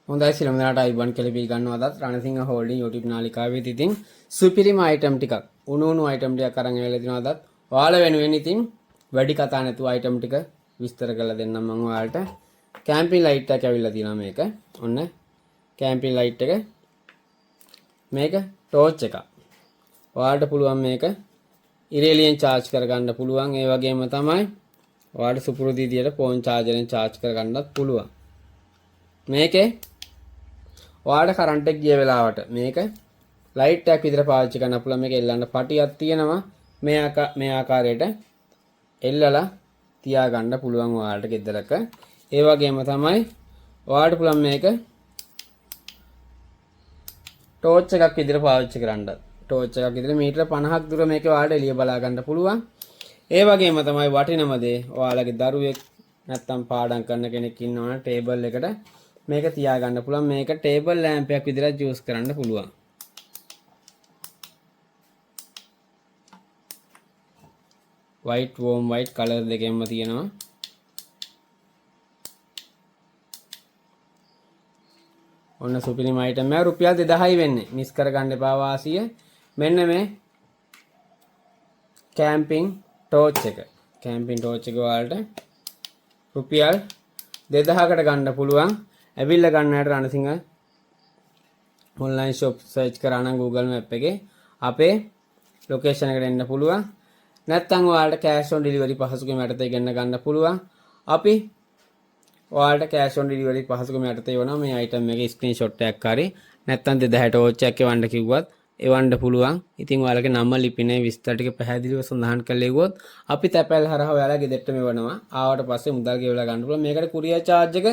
හොඳයි සියලුම දෙනාට අයිබන් කියලා පිළිගන්නවා. අදත් රණසිංහ හෝල්ඩින් YouTube නාලිකාවේ ඉතින් සුපිරිම අයිටම් ටිකක් උණු අයිටම් ටිකක් අරන් ඇවිල්ලා තිනවා. අදත් ඔයාලා වෙනුවෙන් ඉතින් වැඩි කතා නැතුව අයිටම් ටික විස්තර කරලා දෙන්නම් මම ඔයාලට. කැම්පින් ලයිට් එකක් ඇවිල්ලා තිනවා මේක. ඔන්න කැම්පින් ලයිට් එක. මේක ටෝච් එකක්. ඔයාලට පුළුවන් මේක ඉරේලියෙන් charge කරගන්න පුළුවන්. ඒ වගේම තමයි ඔයාලට සුපුරුදු විදියට ෆෝන් chargerෙන් charge කරගන්නත් පුළුවන්. මේකේ ඔයාලට කරන්ට් එක ගිය වෙලාවට මේක ලයිට් එකක් විදිහට පාවිච්චි කරන්න පුළුවන්. මේක එල්ලන්න පටියක් තියෙනවා. මේ ආකාරයට එල්ලලා තියාගන්න පුළුවන් ඔයාලට ගෙදරක. ඒ වගේම තමයි ඔයාලට පුළුවන් මේක ටෝච් එකක් විදිහට පාවිච්චි කරන්න. ටෝච් එකක් විදිහට මීටර 50ක් දුර මේක ඔයාලට එළිය බලා ගන්න පුළුවන්. ඒ වගේම තමයි වටිනම දේ ඔයාලගේ දරුවෙක් නැත්තම් පාඩම් කරන කෙනෙක් ඉන්නවනම් ටේබල් එකට මේක තියාගන්න පුළුවන්. මේක ටේබල් ලැම්ප් එකක් විදිහට යූස් කරන්න පුළුවන්. white warm white color දෙකෙන්ම තියෙනවා. ඔන්න සුපිරිම අයිටම් එක රුපියල් 2000යි වෙන්නේ. මිස් කරගන්න එපා වාසිය. මෙන්න මේ කැම්පින් ටෝච් එක. කැම්පින් ටෝච් එක වලට රුපියල් 2000කට ගන්න පුළුවන්. ඇවිල්ලා ගන්නට රණසිංහ ඔන්ලයින් ෂොප් සර්ච් කරා නම් Google Map එකේ අපේ ලොකේෂන් එකට එන්න පුළුවන්. නැත්නම් ඔයාලට කෑෂ් ඔන් ඩෙලිවරි පහසුකම යටතේ ඉගෙන ගන්න පුළුවන්. අපි ඔයාලට කෑෂ් ඔන් ඩෙලිවරි පහසුකම යටතේ වුණා මේ අයිටම් එකේ ස්ක්‍රීන්ෂොට් එකක් හරි නැත්නම් 2000 ටෝච් එකක් එවන්න කිව්වත් එවන්න පුළුවන්. ඉතින් ඔයාලගේ නම ලිපිනේ විස්තර ටික පැහැදිලිව සඳහන් කරලා ඉවොත් අපි තැපැල් හරහා ඔයාලා ගෙදරට මෙවනවා. ආවට පස්සේ මුදල් ගෙවලා ගන්න පුළුවන්. මේකට කුරියර් charge එක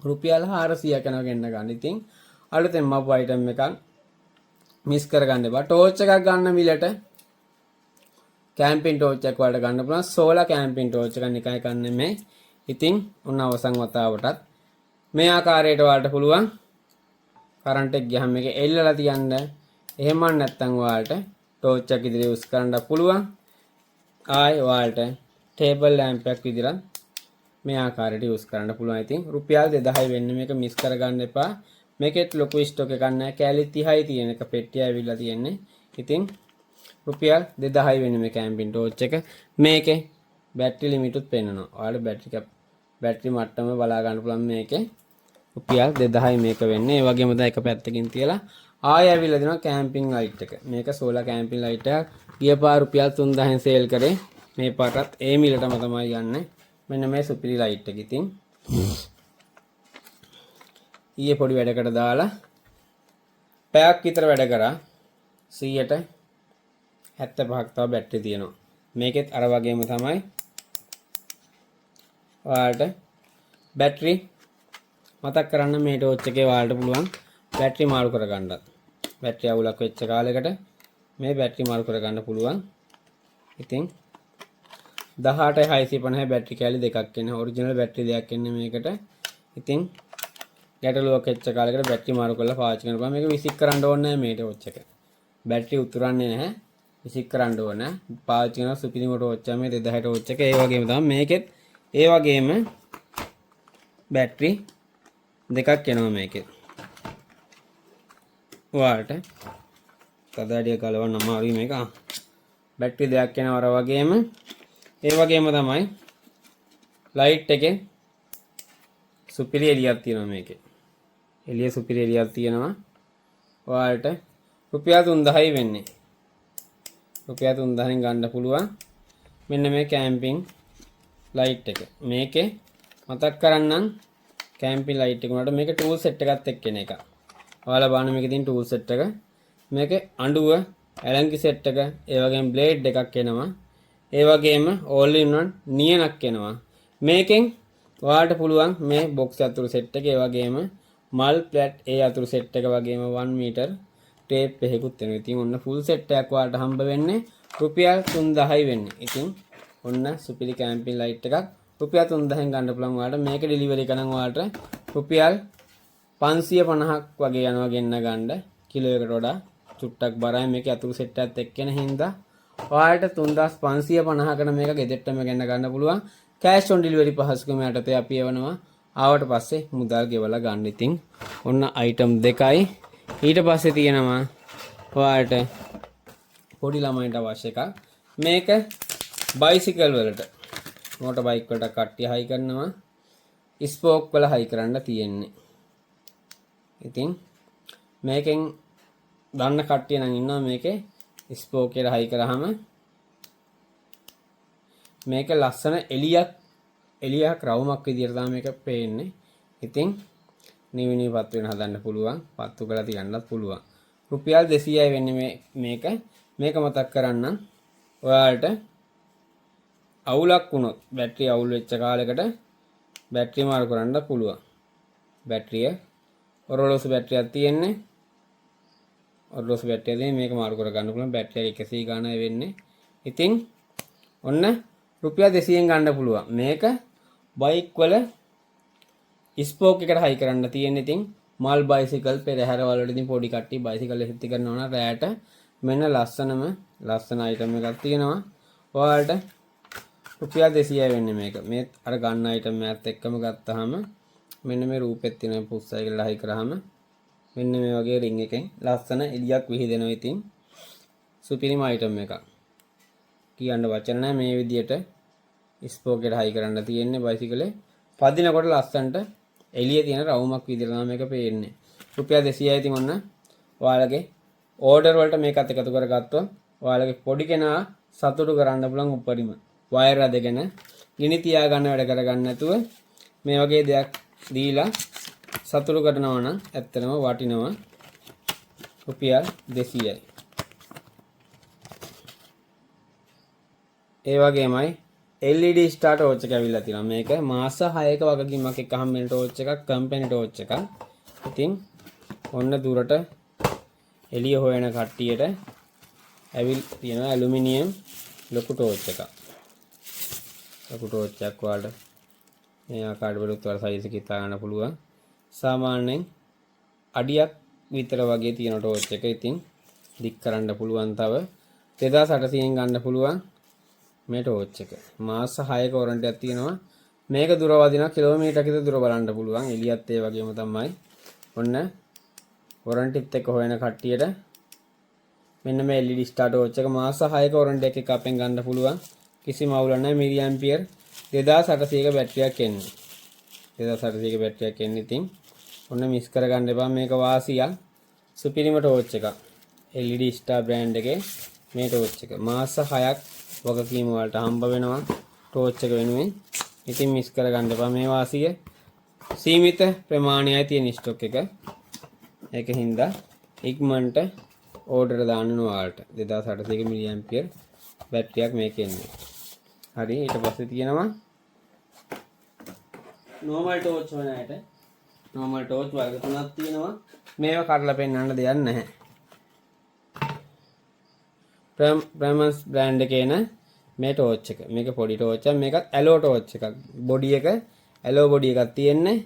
රුපියල් 400ක් යනවා ගෙන්න ගන්න. ඉතින් අලුතෙන් මපු අයිටම් එකක් මිස් කරගන්න එපා. ටෝච් එකක් ගන්න මිලට කැම්පින් ටෝච් එකක් වලට ගන්න පුළුවන්. සෝලා කැම්පින් ටෝච් එකක් නිකන් ගන්න මේ. ඉතින් උන් අවසන් වතාවටත් මේ ආකාරයට ඔයාලට පුළුවන් කරන්ට් එක ගියහම මේක එල්ලලා තියන්න. එහෙම නැත්නම් ඔයාලට ටෝච් එකක් ඉදිරිය යූස් කරන්න පුළුවන්. ආයි ඔයාලට ටේබල් ලැම්ප් එකක් විදිහට මේ ආකාරයට යූස් කරන්න පුළුවන්. ඉතින් රුපියල් 2000යි වෙන්නේ. මේක මිස් කරගන්න එපා. මේකෙත් ලොකු ස්ටොක් එකක් නැහැ. කැලි 30යි තියෙන එක පෙට්ටිය ඇවිල්ලා තියෙන්නේ. ඉතින් රුපියල් 2000යි වෙන්නේ මේ කැම්පින් ටෝච් එක. මේකේ බැටරි ලිමිටුත් පෙන්නනවා. ඔයාලට බැටරි මට්ටම බලා ගන්න පුළුවන් මේකේ. රුපියල් 2000යි මේක වෙන්නේ. ඒ වගේම තමයි එක පැත්තකින් තියලා ආයෙ ඇවිල්ලා දෙනවා කැම්පින් ලයිට් එක. මේක සෝලා කැම්පින් ලයිට් එකක්. ගිය පාර රුපියල් 3000න් සේල් කරේ. මේ පාරත් ඒ මිලටම තමයි යන්නේ. මෙන්න මේ සුපිරි ලයිට් එක. ඉතින් ඊයේ පොඩි වැඩකට දාලා පැයක් විතර වැඩ කරා. 100ට 75ක් තව බැටරි තියෙනවා. මේකෙත් අර වගේම තමයි ඔයාලට බැටරි මතක් කරන්න මේ ටෝච් එකේ ඔයාලට පුළුවන් බැටරි මාරු කරගන්නත්. බැටරි අවුලක් වෙච්ච කාලයකට මේ බැටරි මාරු කරගන්න පුළුවන්. ඉතින් 18650 බැටරි කැලි දෙකක් එන්නේ. ඔරිජිනල් බැටරි දෙකක් එන්නේ මේකට. ඉතින් ගැටලුවක් වෙච්ච කාලයකට බැටරි මාරු කරලා පාවිච්චි කරන්න පුළුවන්. මේක විසික් කරන්න ඕනේ නැහැ මේ ටෝච් එක. බැටරි උතුරන්නේ නැහැ. විසික් කරන්න ඕනේ. පාවිච්චි කරන සුපිරිම ටෝච් එක මේ 2000 ටෝච් එක. ඒ වගේම තමයි මේකෙත් ඒ වගේම බැටරි දෙකක් එනවා මේකෙත්. ඔයාලට තදඩිය ගලවන්න අමාරුයි මේක. බැටරි දෙකක් එනවා අර වගේම. ඒ වගේම තමයි ලයිට් එකේ සුපිරි එළියක් තියෙනවා මේකේ. එළිය සුපිරි එළියක් තියෙනවා. ඔයාලට රුපියල් 3000යි වෙන්නේ. රුපියල් 3000ෙන් ගන්න පුළුවන්. මෙන්න මේ කැම්පින් ලයිට් එක. මේකේ මතක් කරන්නම් කැම්පින් ලයිට් එක උනට මේක ටූල් සෙට් එකත් එක්ක එන එක. ඔයාලා බලන්න මේකේ තියෙන ටූල් සෙට් එක. මේකේ අඬුව, ඇලංගි සෙට් එක, ඒ වගේම බ්ලේඩ් එකක් එනවා. ඒ වගේම all in one නියනක් එනවා. මේකෙන් ඔයාලට පුළුවන් මේ බොක්ස් අතුරු සෙට් එක, ඒ වගේම මල් ප්ලැට් ඒ අතුරු සෙට් එක වගේම 1 මීටර් ටේප් එකකුත් එනවා. ඉතින් ඔන්න ෆුල් සෙට් එකක් ඔයාලට හම්බ වෙන්නේ රුපියල් 3000යි වෙන්නේ. ඉතින් ඔන්න සුපිරි කැම්පින් ලයිට් එකක් රුපියල් 3000න් ගන්න පුළුවන් ඔයාලට. මේක ඩෙලිවරි කරන ඔයාලට රුපියල් 550ක් වගේ යනවා ගෙන්න ගන්න. කිලෝ එකට වඩා චුට්ටක් බරයි. මේකේ අතුරු සෙට් එකත් එක්කෙන හින්දා ඔයාලට 3550කට මේක ගෙදෙට්ටම ගෙන්න ගන්න පුළුවන්. කෑෂ් ඔන් ඩෙලිවරි පහසුකම යටතේ අපි එවනවා. ආවට පස්සේ මුදල් ගෙවලා ගන්න. ඉතින් ඔන්න අයිටම් දෙකයි. ඊට පස්සේ තියෙනවා ඔයාලට පොඩි ළමයින්ට අවශ්‍ය එකක්. මේක බයිසිකල් වලට මෝටර් බයික් වලට කට්ටිය හයි කරනවා. ස්පෝක් වල හයි කරන්න තියෙන්නේ. ඉතින් මේකෙන් දන්න කට්ටිය නම් ඉන්නවා මේකේ ස්පෝක් එක හයි කරාම මේක ලස්සන එලියක් රවුමක් විදියට තමයි මේක පේන්නේ. ඉතින් නිවිනි පත් වෙන හදන්න පුළුවන්. පත්තු කරලා තියන්නත් පුළුවන්. රුපියල් 200යි වෙන්නේ මේක මතක් කරන්න. ඔයාලට අවුලක් වුණොත් බැටරිය අවුල් වෙච්ච කාලයකට බැටරිය මාරු කරන්න පුළුවන්. බැටරිය ඔරලෝසු බැටරියක් තියෙන්නේ. ඔරලෝසු බැටරියෙන් මේක මාරු කර ගන්න පුළුවන්. බැටරිය 100 ගාණයි වෙන්නේ. ඉතින් ඔන්න රුපියල් 200ෙන් ගන්න පුළුවන්. මේක බයික් වල ස්පෝක් එකට හයි කරන්න තියෙන. ඉතින් මල් බයිසිකල් පෙරහැරවල වලදී පොඩි කට්ටිය බයිසිකල් එසෙත්ති කරනවා නම් රැයට මෙන්න ලස්සන අයිටම් එකක් තියෙනවා. ඔයාලට රුපියල් 200යි වෙන්නේ මේක. මේ අර ගන්න අයිටම් එකත් එක්කම ගත්තාම මෙන්න මේ රූපෙත් තියෙන පුස්සයි කියලා හයි කරාම මෙන්න මේ වගේ රින් එකෙන් ලස්සන එලියක් විහිදෙනවා. ඉතින් සුපිරිම අයිටම් එකක්. කියන්න වචන නැහැ. මේ විදියට ස්පෝක් එකට හයි කරන්න තියෙන්නේ බයිසිකලේ. පදිනකොට ලස්සනට එළියේ තියෙන රවුමක් විදිහට තමයි මේක පේන්නේ. රුපියල් 200යි. ඉතින් ඔන්න ඔයාලගේ ඕඩර් වලට මේකත් එකතු කරගත්තොත් ඔයාලගේ පොඩි කෙනා සතුටු කරන්න පුළුවන් උපරිම. වයර් අදගෙන ගිනි තියා ගන්න වැඩ කරගන්න නැතුව මේ වගේ දෙයක් දීලා සතුටු කරනවා නම් ඇත්තටම වටිනවා. රුපියල් 200යි. ඒ වගේමයි LED star torch එක ඇවිල්ලා තියෙනවා. මේක මාස 6ක වගකීමක් එක්ක හම්බෙන torch එකක්, කම්පැනි torch එකක්. ඉතින් ඔන්න දුරට එළිය හොයන කට්ටියට ඇවිල් තියෙනවා ඇලුමිනියම් ලොකු torch එකක්. ලොකු torch එකක් වලට මේ ආකාරයට බලුත් වල සයිස් එක හිතා ගන්න පුළුවන්. සාමාන්‍යයෙන් අඩියක් විතර වගේ තියෙන torch එක. ඉතින් දික් කරන්න පුළුවන්. තව 2800ෙන් ගන්න පුළුවන්. මේ ටෝච් එක මාස 6ක වොරන්ටියක් තියෙනවා. මේක දුර වදිනවා කිලෝමීටර් කිත දුර බලන්න පුළුවන්. එළියත් ඒ වගේම තමයි. ඔන්න වොරන්ටිත් එක්ක හොයන කට්ටියට මෙන්න මේ LED star torch එක මාස 6ක වොරන්ටි එකක් අපෙන් ගන්න පුළුවන්. කිසිම අවුලක් නැහැ. මිලි ඇම්පියර් 2800ක බැටරියක් එන්නේ. 2800ක බැටරියක් එන්නේ. ඉතින් ඔන්න මිස් කරගන්න එපා. මේක වාසියක්. සුපිරිම ටෝච් එකක්. LED star බ්‍රෑන්ඩ් එකේ මේ ටෝච් එක මාස 6ක් වගකීම වලට හම්බ වෙනවා ටෝච් එක වෙනුවෙන්. ඉතින් මිස් කරගන්න එපා. මේ වාසිය සීමිත ප්‍රමාණයයි තියෙන ස්ටොක් එක. ඒකින්ද ඉක්මනට ඕඩර් දාන්න ඔයාලට 2800ක මිලි ඇම්පියර් බැටරියක් මේකේ ඉන්නේ. හරි. ඊට පස්සේ තියෙනවා normal torch වල ඇට. normal torch වර්ග තුනක් තියෙනවා. මේවා කඩලා පෙන්නන්න දෙයක් නැහැ. ප්‍රමස් බ්‍රෑන්ඩ් එකේ න මේ ටෝච් එක. මේක පොඩි ටෝච් එකක්. මේකත් ඇලෝ ටෝච් එකක්. බොඩි එක ඇලෝ බොඩි එකක් තියෙන්නේ.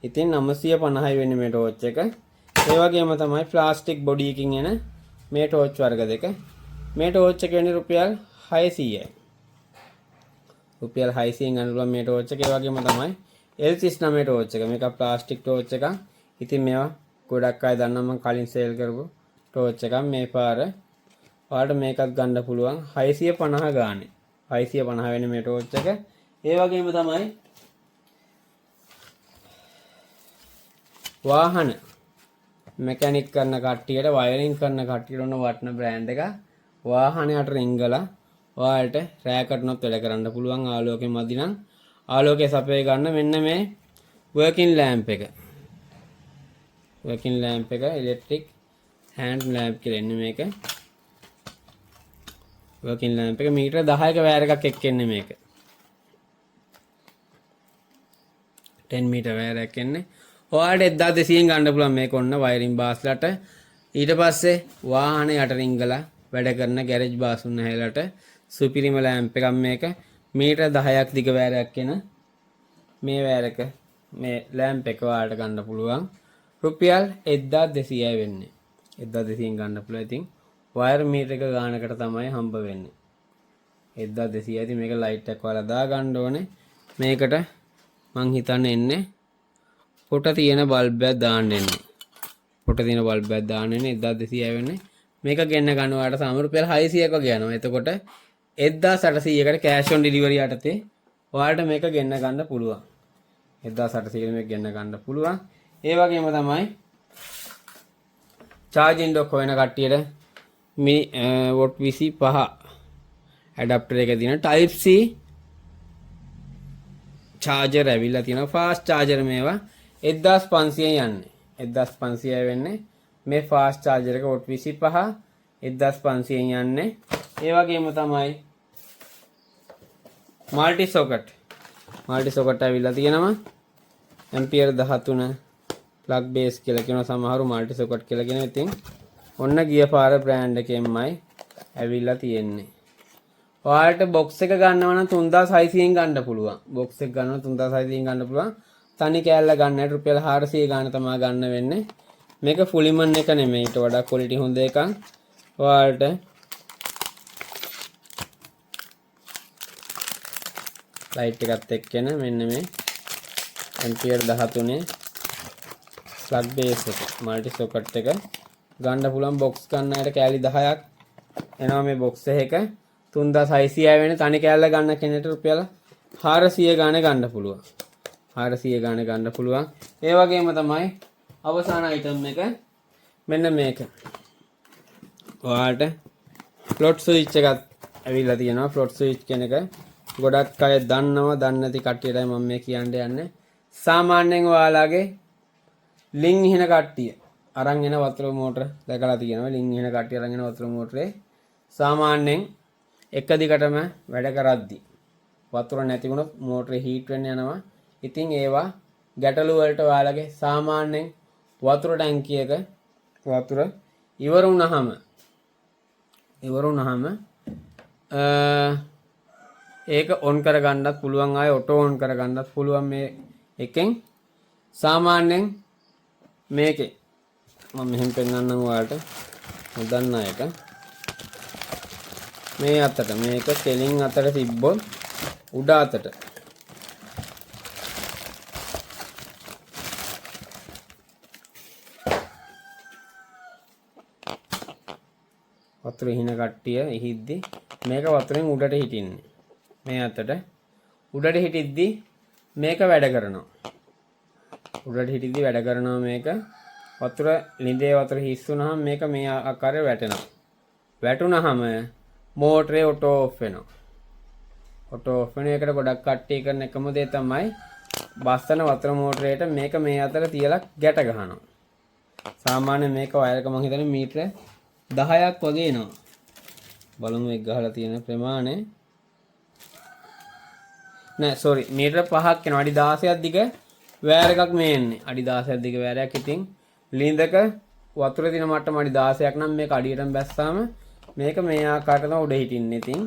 ඉතින් 950යි වෙන්නේ මේ ටෝච් එක. ඒ වගේම තමයි ප්ලාස්ටික් බොඩි එකකින් එන මේ ටෝච් වර්ග දෙක. මේ ටෝච් එක වෙන්නේ රුපියල් 600යි. රුපියල් 600ෙන් ගන්න පුළුවන් මේ ටෝච් එක. ඒ වගේම තමයි L39 ටෝච් එක. මේක ප්ලාස්ටික් ටෝච් එකක්. ඉතින් මේවා ගොඩක් අය දන්නවා මම කලින් සේල් කරපු ටෝච් එකක්. මේ පාර ඔයාලට මේකත් ගන්න පුළුවන් 650 ගානේ. 650 වෙන මේ ටෝච් එක. ඒ වගේම තමයි වාහන මෙකැනික් කරන කට්ටියට වයරින් කරන කට්ටියට උන වටන බ්‍රෑන්ඩ් එක. වාහනයට රින්ගලා ඔයාලට රෑකටනොත් වැඩ කරන්න පුළුවන්. ආලෝකය මදි නම් ආලෝකය සපය ගන්න මෙන්න මේ වර්කින් ලෑම්ප් එක. වර්කින් ලෑම්ප් එක ඉලෙක්ට්‍රික් හෑන්ඩ් ලෑම්ප් කියලා එන්නේ මේක. වර්කින් ලෑම්ප් එක මීටර 10ක වයර් එකක් එක්ක එන්නේ මේක. 10 මීටර වයර් එකක් එන්නේ. ඔයාලට 1200ෙන් ගන්න පුළුවන් මේක ඔන්න වයරින් බාස්ලට. ඊට පස්සේ වාහන යට රින්ගලා වැඩ කරන ගෑරේජ් බාස් උන්න හැලට සුපිරිම ලෑම්ප් එකක් මේක. මීටර 10ක් දිග වයර් එකක් එන මේ වයර් එක මේ ලෑම්ප් එක ඔයාලට ගන්න පුළුවන්. රුපියල් 1200යි වෙන්නේ. 1200ෙන් ගන්න පුළුවන්. ඉතින් වයර් මීටර එක ගානකට තමයි හම්බ වෙන්නේ. 1200යි. ඉතින් මේක ලයිට් එකක් වල දා ගන්න ඕනේ. මේකට මං හිතන්නේ එන්නේ පොට තියෙන බල්බ් එකක් දාන්න එන්නේ. පොට තියෙන බල්බ් එකක් දාන්න එන්නේ 1200 වෙන්නේ. මේක ගෙන්න ගන්න ඔයාලට සාම රුපියල් 600ක් වගේ යනවා. එතකොට 1800කට කෑෂ් ඔන් ඩිලිවරි යටතේ ඔයාලට මේක ගෙන්න ගන්න පුළුවන්. 1800කට මේක ගෙන්න ගන්න පුළුවන්. ඒ වගේම තමයි charging dock හොයන කට්ටියට මේ watt 25 ඇඩැප්ටර් එක තියෙන type C charger ඇවිල්ලා තියෙනවා. fast charger මේවා 1500 යන්නේ. 1500 වෙන්නේ මේ fast charger එක watt 25 1500 යන්නේ. ඒ වගේම තමයි multi socket ඇවිල්ලා තියෙනවා. ampere 13 plug base කියලා කියනවා. සමහරු multi socket කියලා කියනවා. ඉතින් ඔන්න ගිය පාර brand එකෙන්මයි ඇවිල්ලා තියෙන්නේ. ඔයාලට box එක ගන්නවා නම් 3600න් ගන්න පුළුවන්. box එක ගන්නවා 3600න් ගන්න පුළුවන්. තනි කෑල්ල ගන්න රුපියල් 400 ගන්න තමයි ගන්න වෙන්නේ. මේක ෆුලිමන් එක නෙමෙයි. ඊට වඩා quality හොඳ එකක්. ඔයාලට light එකත් එක්කන මෙන්න මේ ampere 13 plug base එක multi socket එක ගන්න පුළුවන්. box ගන්න අයට කෑලි 10ක් එනවා මේ box එක 3600 වෙන තනි කෑල්ල ගන්න කෙනෙකුට රුපියල් 400 ගානේ ගන්න පුළුවන්. 400 ගානේ ගන්න පුළුවන්. ඒ වගේම තමයි අවසාන item එක මෙන්න මේක. ඔයාලට float switch එකක් ඇවිල්ලා තියෙනවා. float switch කියන එක ගොඩක් අය දන්නවා. දන්නේ නැති කට්ටියටයි මම මේ කියන්න යන්නේ. සාමාන්‍යයෙන් ඔයාලගේ ලින් ඉහන කට්ටිය අරන් එන වතුර මෝටර දැකලා තියෙනවා. ලින් ඉහන කට්ටිය අරන් එන වතුර මෝටරේ සාමාන්‍යයෙන් එක දිගටම වැඩ කරද්දි වතුර නැති වුණොත් මෝටරේ හීට් වෙන්න යනවා. ඉතින් ඒවා ගැටලු වලට ඔයාලගේ සාමාන්‍යයෙන් වතුර ටැංකියක වතුර ඉවර වුණාම ඒක ඔන් කරගන්නත් පුළුවන්. ආයේ ඔටෝ ඔන් කරගන්නත් පුළුවන් මේ එකෙන්. සාමාන්‍යයෙන් මේකේ මම මෙහෙම පෙන්නන්නම් ඔයාලට නොදන්න එක. මේ අතට මේක කෙලින් අතට තිබ්බොත් උඩ අතට වතුර හින කට්ටිය ඉහිද්දි මේක වතුරෙන් උඩට හිටින්නේ. මේ අතට උඩට හිටිද්දි මේක වැඩ කරනවා. උඩට හිටිද්දි වැඩ කරනවා මේක. වතුර ලිඳේ වතුර හිස් වුණාම මේක මේ ආකාරයට වැටෙනවා. වැටුණාම මෝටරේ ඔටෝ ඔෆ් වෙනවා. ඔටෝ ඔෆ් වෙන එකට ගොඩක් කට්ටිය කරන එකම දේ තමයි බස්සන වතුර මෝටරේට මේක මේ අතර තියලා ගැට ගහනවා. සාමාන්‍ය මේක වයර් එක මම හිතන්නේ මීටර 10ක් වගේ එනවා. බලමු එක් ගහලා තියෙන ප්‍රමාණය. නෑ සෝරි මීටර 5ක් එනවා. අඩි 16ක් දිග වයර් එකක් මේ එන්නේ. අඩි 16ක් දිග වයරයක්. ඉතින් ලිඳක වතුර දින මට්ටම අඩි 16ක් නම් මේක අඩියටම බැස්සාම මේක මේ ආකාරයට තමයි උඩ හිටින්නේ. ඉතින්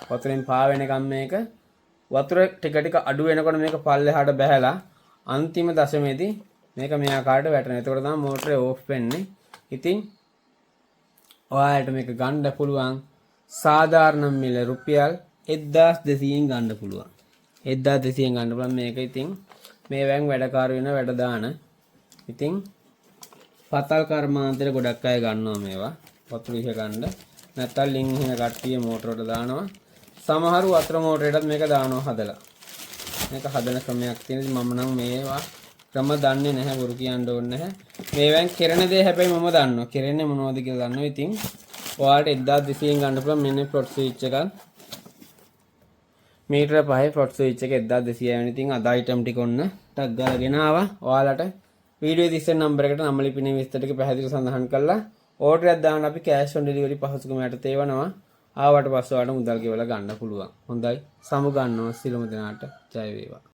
වතුරෙන් පා වෙනකම් මේක වතුර ටික ටික අඩු වෙනකොට මේක පල්ලෙහාට බැහැලා අන්තිම දශමයේදී මේක මේ ආකාරයට වැටෙනවා. එතකොට තමයි මෝටරේ ඕෆ් වෙන්නේ. ඉතින් ඔයාලට මේක ගන්න පුළුවන් සාධාරණ මිල රුපියල් 1200න් ගන්න පුළුවන්. 1200න් ගන්න පුළුවන් මේක. ඉතින් මේ වැන් වැඩකාර වෙන වැඩ දාන. ඉතින් පතල් කර්මාන්තේ ගොඩක් අය ගන්නවා මේවා. වතුර ඉහ ගන්න. නැත්තම් ලින් ඉහන කට්ටිය මෝටරයට දානවා. සමහරු වතුර මෝටරයටත් මේක දානවා හදලා. මේක හදන ක්‍රමයක් තියෙනවා. මම නම් මේවා ක්‍රම දන්නේ නැහැ. වරු කියන්න ඕනේ නැහැ. මේ වැන් කෙරෙන දේ හැබැයි මම දන්නවා. කෙරෙන්නේ මොනවද කියලා දන්නවා. ඉතින් ඔයාලට 1200න් ගන්න පුළුවන් මෙන්න ෆ්ලොට් ස්විච් එකක්. මීටර 5 ෆ්ලොට් ස්විච් එක 1200 වෙන. ඉතින් අද අයිටම් ටික ඔන්න ටක් ගාලා ගෙනාවා. ඔයාලට වීඩියෝ තිස්සෙන් නම්බර එකට නම් ලිපිනේ විස්තර ටික පැහැදිලිව සඳහන් කළා. ඕඩර් එකක් දාන්න අපි කෑෂ් ඔන් ඩෙලිවරි පහසුකම යටතේ වනවා. ආවට පස්සේ ඔයාලට මුදල් ගෙවලා ගන්න පුළුවන්. හොඳයි. සමු ගන්නවා සිළුම දෙනාට ජය වේවා.